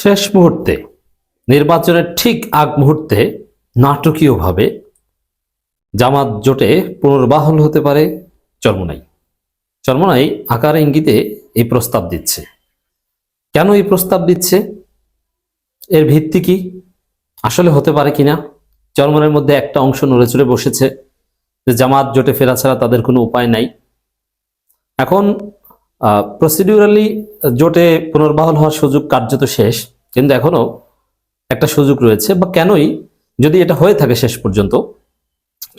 শেষ মুহূর্তে নির্বাচনের ঠিক আগ মুহূর্তে নাটকীয়ভাবে জামাত জোটে পুনর্বাহন হতে পারে চরমোনাই। চরমোনাই আকার ইঙ্গিতে এই প্রস্তাব দিচ্ছে। কেন এই প্রস্তাব দিচ্ছে, এর ভিত্তি কি, আসলে হতে পারে কিনা? চরমোনাইয়ের মধ্যে একটা অংশ নড়ে চড়ে বসেছে যে জামাত জোটে ফেরা ছাড়া তাদের কোনো উপায় নাই। এখন প্রসিডিউরালি জোটে পুনর্বহাল হওয়ার সুযোগ কার্যত শেষ, কিন্তু এখনো একটা সুযোগ রয়েছে। বা কেনই যদি এটা হয়ে থাকে শেষ পর্যন্ত,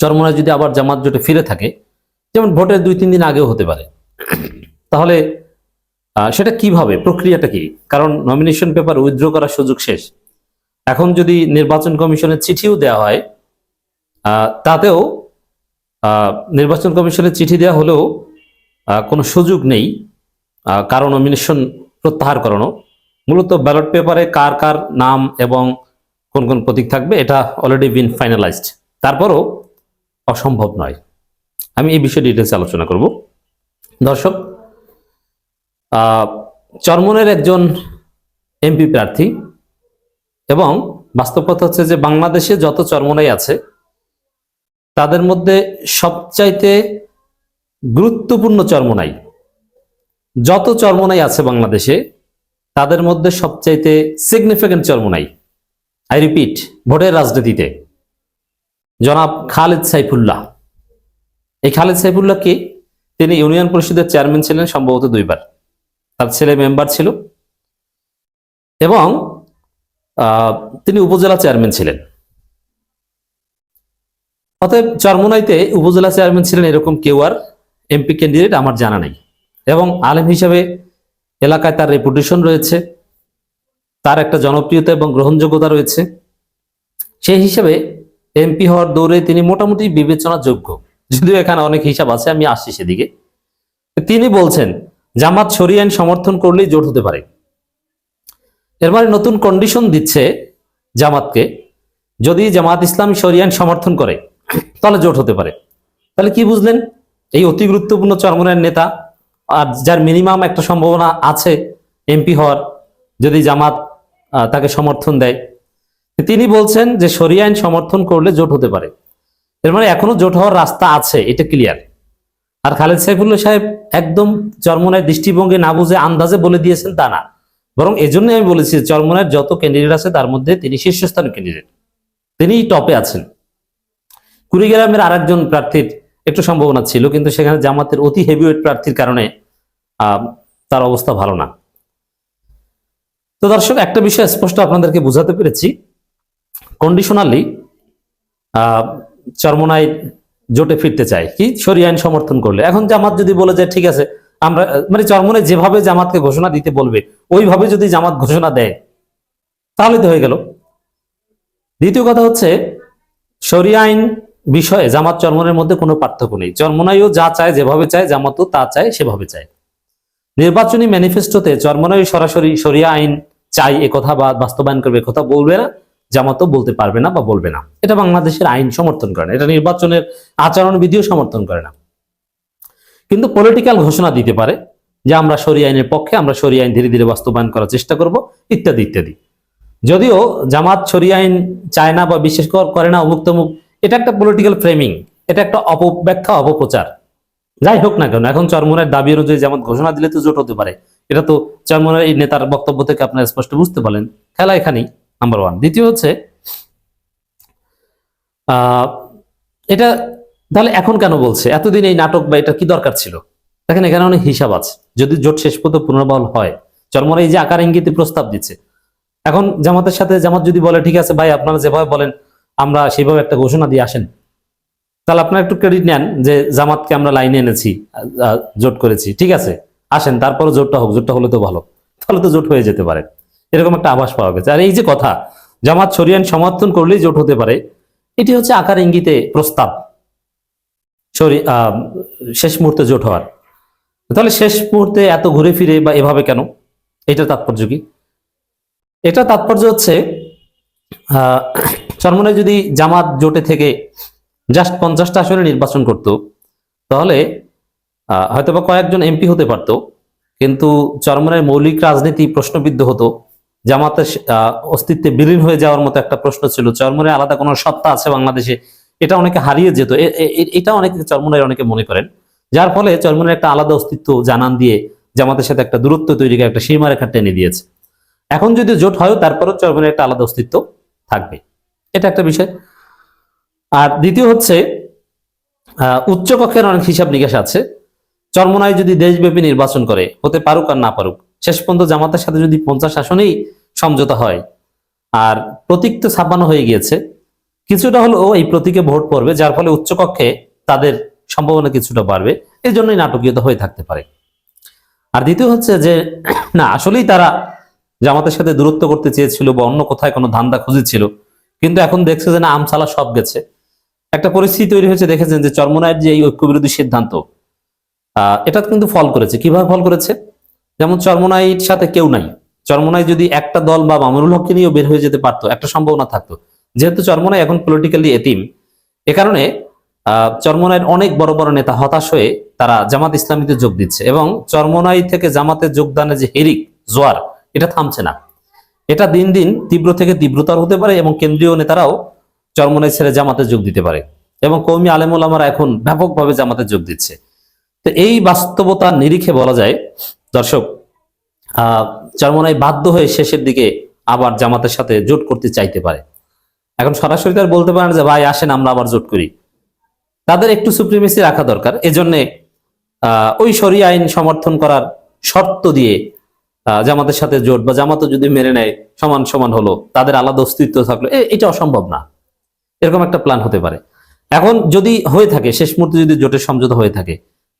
চরমোনাই যদি আবার জামাত জোটে ফিরে থাকে, যেমন ভোটের 2-3 দিন আগেও হতে পারে, তাহলে সেটা কিভাবে, প্রক্রিয়াটা কি? কারণ নমিনেশন পেপার উইথড্র করার সুযোগ শেষ। এখন যদি নির্বাচন কমিশনের চিঠিও দেওয়া হয়, তাতেও নির্বাচন কমিশনের চিঠি দেওয়া হলেও কোনো সুযোগ নেই কারো নমিনেশন প্রত্যাহার করানো। মূলত ব্যালট পেপারে কার কার নাম এবং কোন কোন প্রতীক থাকবে এটা অলরেডি বিন ফাইনালাইজড, তারপরও অসম্ভব নয়। আমি এই বিষয়ে ডিটেলস আলোচনা করব। দর্শক, চরমোনাইয়ের একজন এমপি প্রার্থী, এবং বাস্তব কথা হচ্ছে যে বাংলাদেশে যত চরমোনাই আছে তাদের মধ্যে সবচাইতে গুরুত্বপূর্ণ চরমোনাই, যত চরমোনাই আছে বাংলাদেশে তাদের মধ্যে সবচাইতে সিগনিফিক্যান্ট চরমোনাই, আই রিপিট, ভোটের রাজনীতিতে জনাব খালেদ সাইফুল্লাহ। এই খালেদ সাইফুল্লাহ কি? তিনি ইউনিয়ন পরিষদের চেয়ারম্যান ছিলেন সম্ভবত 2 বার, তার ছেলে মেম্বার ছিল, এবং তিনি উপজেলা চেয়ারম্যান ছিলেন। অতএব চরমোনাইতে উপজেলা চেয়ারম্যান ছিলেন এরকম কেউ আর এমপি ক্যান্ডিডেট আমার জানা নেই। এবং আলেম হিসাবে এলাকায় তার রেপুটেশন রয়েছে, তার একটা জনপ্রিয়তা এবং গ্রহণযোগ্যতা রয়েছে। সেই হিসাবে এমপি হওয়ার দৌড়ে তিনি মোটামুটি বিবেচনাযোগ্য, যদিও এখানে অনেক হিসাব আছে, আমি আসছি সেদিকে। তিনি বলছেন জামাত শরিয়া আইন সমর্থন করলেই জোট হতে পারে। এর মানে নতুন কন্ডিশন দিচ্ছে জামাতকে, যদি জামাত ইসলামী শরিয়া আইন সমর্থন করে তাহলে জোট হতে পারে। তাহলে কি বুঝলেন? এই অতি গুরুত্বপূর্ণ চরমোনাইয়ের নেতা, আর যার মিনিমাম একটা সম্ভাবনা আছে এমপি হওয়ার, যদি জামাত তাকে সমর্থন দেয়, তিনি বলছেন যে শরিয়া আইন সমর্থন করলে জোট হতে পারে। এর মানে এখনো জোট হওয়ার রাস্তা আছে, এটা ক্লিয়ার। আর খালেদ সাইফুল্লাহ সাহেব একদম চরমোনাইয়ের দৃষ্টিভঙ্গি না বুঝে আন্দাজে বলে দিয়েছেন তা না, বরং এজন্যই আমি বলেছি চরমোনাইয়ের যত ক্যান্ডিডেট আছে তার মধ্যে তিনি শীর্ষস্থানীয় ক্যান্ডিডেট, তিনি টপে আছেন। কুড়িগ্রামের আর একজন প্রার্থীর একটু সম্ভাবনা ছিল, কিন্তু সেখানে জামাতের অতি হেভিওয়েট প্রার্থীর কারণে তার অবস্থা ভালো না। তো দর্শক, একটা বিষয় স্পষ্ট আপনাদেরকে বুঝাতে পেরেছি, কন্ডিশনালি চরমোনাই জোটে ফিরতে চায় কি শরিয়া আইন সমর্থন করলে। এখন জামাত যদি বলে যে ঠিক আছে আমরা, মানে চরমোনাই যেভাবে জামাতকে ঘোষণা দিতে বলবে ওইভাবে যদি জামাত ঘোষণা দেয় তাহলে তো হয়ে গেল। দ্বিতীয় কথা হচ্ছে, শরিয়া আইন বিষয়ে জামাত চরমোনাইয়ের মধ্যে কোনো পার্থক্য নেই। চরমোনাইও যা চায় যেভাবে চায়, জামাতও তা চায় সেভাবে চায়। নির্বাচনী ম্যানিফেস্টোতে চরমোনাই সরাসরি শরিয়া আইন চাই একথা বা বাস্তবায়ন করবে কথা বলবে না, জামাতও বলতে পারবে না বা বলবে না। এটা বাংলাদেশের আইন সমর্থন করে না, এটা নির্বাচনের আচরণবিধিও সমর্থন করে না। কিন্তু পলিটিক্যাল ঘোষণা দিতে পারে যে আমরা শরিয়া আইনের পক্ষে, আমরা শরিয়া আইন ধীরে ধীরে বাস্তবায়ন করার চেষ্টা করব, ইত্যাদি ইত্যাদি। যদিও জামাত শরিয়া আইন চায় না বা বিশ্বাস করে না অমুক তমুক, এটা একটা পলিটিক্যাল ফ্রেমিং, এটা একটা অপব্যাখ্যা, অপপ্রচার। যাই হোক না কেন, এখন চরমোনাইয়ের দাবি অনুযায়ী জামাত ঘোষণা দিলে তো জোট হতে পারে। এটা তো চরমোনাইয়ের এই নেতার বক্তব্য থেকে আপনারা স্পষ্ট বুঝতে পারলেন। খেলা এখানেই, নাম্বার 1। দ্বিতীয় হচ্ছে, এটা তাহলে এখন কেন বলছে, এতদিন এই নাটক বা এটা কি দরকার ছিল? দেখেন এখানে অনেক হিসাব আছে। যদি জোট শেষ পর্যন্ত পুনর্বহাল হয়, চরমোনাই এই যে আকার ইঙ্গিতে প্রস্তাব দিচ্ছে, এখন জামাতের সাথে জামাত যদি বলে ঠিক আছে ভাই আপনারা যেভাবে বলেন আমরা সেইভাবে একটা ঘোষণা দিয়ে আসেন, তাহলে আপনারা একটু ক্রেডিট নেন যে জামাতকে আমরা লাইনে এনেছি, জোট করেছি, ঠিক আছে আসেন, তারপরে জোটটা হোক, জোটটা হলে তো ভালো, তাহলে তো জোট হয়ে যেতে পারে, এরকম একটা আভাস পাওয়া গেছে। আর এই যে কথা জামাত শরিয়া আইন সমর্থন করলেই জোট হতে পারে, এটি হচ্ছে আকার ইঙ্গিতে প্রস্তাব শেষ মুহূর্তে জোট হওয়ার। তাহলে শেষ মুহূর্তে এত ঘুরে ফিরে বা এভাবে কেন, এটার তাৎপর্য কি? এটা তাৎপর্য হচ্ছে, চরমোনাই যদি জামাত জোটে থেকে জাস্ট 50টা আসনে নির্বাচন করত, তাহলে হয়তোবা কয়েকজন এমপি হতে পারত, কিন্তু চরমোনাইয়ের মৌলিক রাজনীতি প্রশ্নবিদ্ধ হতো, জামাতের অস্তিত্বে বিলীন হয়ে যাওয়ার মতো একটা প্রশ্ন ছিল, চরমোনাই আলাদা কোনো সত্তা আছে বাংলাদেশে, এটা অনেকে হারিয়ে যেত, এটা অনেকে চরমোনাই অনেকে মনে করেন, যার ফলে চরমোনাই একটা আলাদা অস্তিত্ব জানান দিয়ে জামাতের সাথে একটা দূরত্ব তৈরি করে একটা সীমারেখা টেনে দিয়েছে। এখন যদি জোট হয় তারপরেও চরমোনাই একটা আলাদা অস্তিত্ব থাকবে, এটা একটা বিষয়। আর দ্বিতীয় হচ্ছে উচ্চকক্ষের অনেক হিসাব নিকাশ আছে। চরমোনাই যদি দেশব্যাপী নির্বাচন করে, হতে পারুক আর না পারুক, শেষ পর্যন্ত জামাতের সাথে যদি 50 আসনেই সমঝোতা হয়, আর প্রতীক তো ছাপানো হয়ে গিয়েছে, কিছুটা হলেও এই প্রতীকে ভোট পড়বে, যার ফলে উচ্চকক্ষে তাদের সম্ভাবনা কিছুটা বাড়বে, এই জন্যই নাটকীয়তা হয়ে থাকতে পারে। আর দ্বিতীয় হচ্ছে যে না, আসলেই তারা জামাতের সাথে দূরত্ব করতে চেয়েছিল বা অন্য কোথায় কোনো ধান্দা খুঁজেছিল, কিন্তু এখন দেখছে যে না, আমসালা সব গেছে, একটা পরিস্থিতি তৈরি হয়েছে। দেখেছেন যে চরমোনাইয়ের যে এই ঐক্যবিরোধী সিদ্ধান্ত, এটা কিন্তু ফল করেছে। কিভাবে ফল করেছে? যেমন চরমোনাইয়ের সাথে কেউ নাই, চরমোনাই যদি একটা দল বা মামুনুল হককে নিয়েও বের হয়ে যেতে পারতো, একটা সম্ভাবনা থাকতো। যেহেতু চরমোনাই এখন পলিটিক্যালি এতিম, এ কারণে চরমোনাইয়ের অনেক বড় বড় নেতা হতাশ হয়ে তারা জামাত ইসলামীতে যোগ দিচ্ছে, এবং চরমোনাই থেকে জামাতে যোগদানের যে হেরিক জোয়ার, এটা থামছে না। এটা দিন দিন তীব্র থেকে তীব্রতর হতে পারে, এবং কেন্দ্রীয় নেতারাও চরমোনাই ছেড়ে জামাতে যোগ দিতে পারে, এবং কওমি আলেম ওলামারা এখন ব্যাপকভাবে জামাতে যোগ দিচ্ছে। তো এই বাস্তবতার নিরিখে বলা যায় দর্শক, চরমোনাই বাধ্য হয়ে শেষের দিকে আবার জামাতের সাথে জোট করতে চাইতে পারে। এখন সরাসরি তার বলতে পারেন যে ভাই আসেন আমরা আবার জোট করি, তাদের একটু সুপ্রিমেসি রাখা দরকার। এজন্য ওই শরিয়া আইন সমর্থন করার শর্ত দিয়ে জামাতের সাথে জোট, বা জামাতও যদি মেনে নেয় সমান সমান হলো, তাদের আলাদা অস্তিত্ব থাকলো, এটা অসম্ভব না, এরকম একটা প্ল্যান হতে পারে। এখন যদি হয়ে থাকে, শেষ মুহূর্তে যদি জোটের সমঝোতা হয়ে থাকে,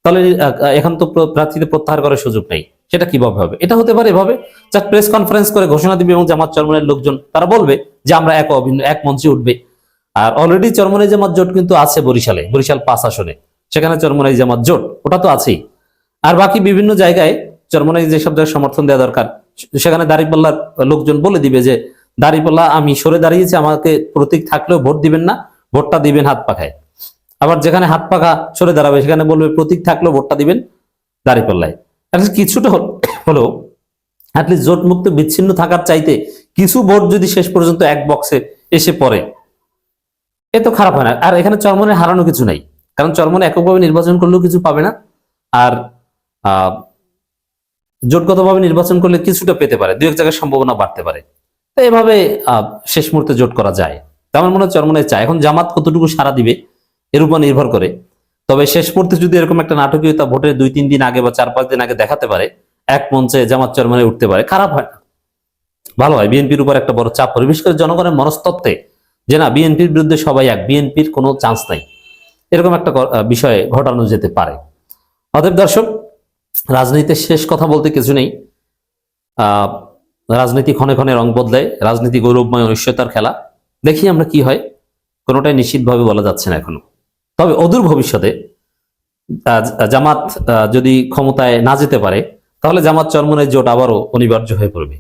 তাহলে এখন তো প্রার্থীদের প্রত্যাহার করার সুযোগ নেই। সেটা কিভাবে হবে? এটা হতে পারে এভাবে, যা প্রেস কনফারেন্স করে ঘোষণা দিবে, এবং জামাত চরমোনাইয়ের লোকজন তারা বলবে যে আমরা এক অভিন্ন এক মঞ্চে উঠবে। আর অলরেডি চরমোনাই জামাত জোট কিন্তু আছে বরিশালে, বরিশাল 5 আসনে, সেখানে চরমোনাই জামাত জোট, ওটা তো আছেই। আর বাকি বিভিন্ন জায়গায় চরমোনাই যেসব জায়গায় সমর্থন দেওয়া দরকার, সেখানে দাঁড়িপাল্লার লোকজন বলে দিবে যে দাঁড়িপাল্লা আমি সরে দাঁড়িয়েছি, আমাকে প্রতীক থাকলেও ভোট দিবেন না, ভোটটা দিবেন হাত পাখায়। আবার যেখানে হাত পাখা সরে দাঁড়াবে, সেখানে বলবে প্রতীক থাকলেও ভোটটা দিবেন দাঁড়িপাল্লায়। কিছুটা হলেও অ্যাটলিস্ট জোট মুক্ত বিচ্ছিন্ন থাকার চাইতে কিছু ভোট যদি শেষ পর্যন্ত এক বক্সে এসে পড়ে, এ তো খারাপ হয় না। আর এখানে চরমোনাই হারানো কিছু নাই, কারণ চরমোনাই এককভাবে নির্বাচন করলেও কিছু পাবে না, আর জোটগতভাবে নির্বাচন করলে কিছুটা পেতে পারে, দু এক জায়গায় সম্ভাবনা বাড়তে পারে। তো এভাবে শেষ মুহূর্তে জোট করা যায়। আমার মনে হয় চরমোনাই চায়। এখন জামাত কতটুকু সাড়া দিবে এর উপর নির্ভর করে। তবে শেষ মুহূর্তে যদি এরকম একটা নাটকীয়তা ভোটের 2-3 দিন আগে বা 4-5 দিন আগে দেখাতে পারে, এক মঞ্চে জামাত চরমোনাই উঠতে পারে, খারাপ হয় না, ভালো হয়। বিএনপির উপর একটা বড় চাপ পড়ে, বিশেষ করে জনগণের মনস্তত্ত্বে, যে না বিএনপির বিরুদ্ধে সবাই এক, বিএনপির কোনো চান্স নাই, এরকম একটা বিষয়ে ঘটানো যেতে পারে। অতএব দর্শক, রাজনীতিতে শেষ কথা বলতে কিছু নেই। রাজনীতি ক্ষণে ক্ষণে রং বদলায়, রাজনীতি গৌরবময় অনিশ্চয়তার খেলা। দেখি আমরা কি হয়, কোনোটাই নিশ্চিতভাবে বলা যাচ্ছে না এখনো। তবে অদূর ভবিষ্যতে জামাত যদি ক্ষমতায় না যেতে পারে, তাহলে জামাত চরমোনাই জোট আবারও অনিবার্য হয়ে পড়বে।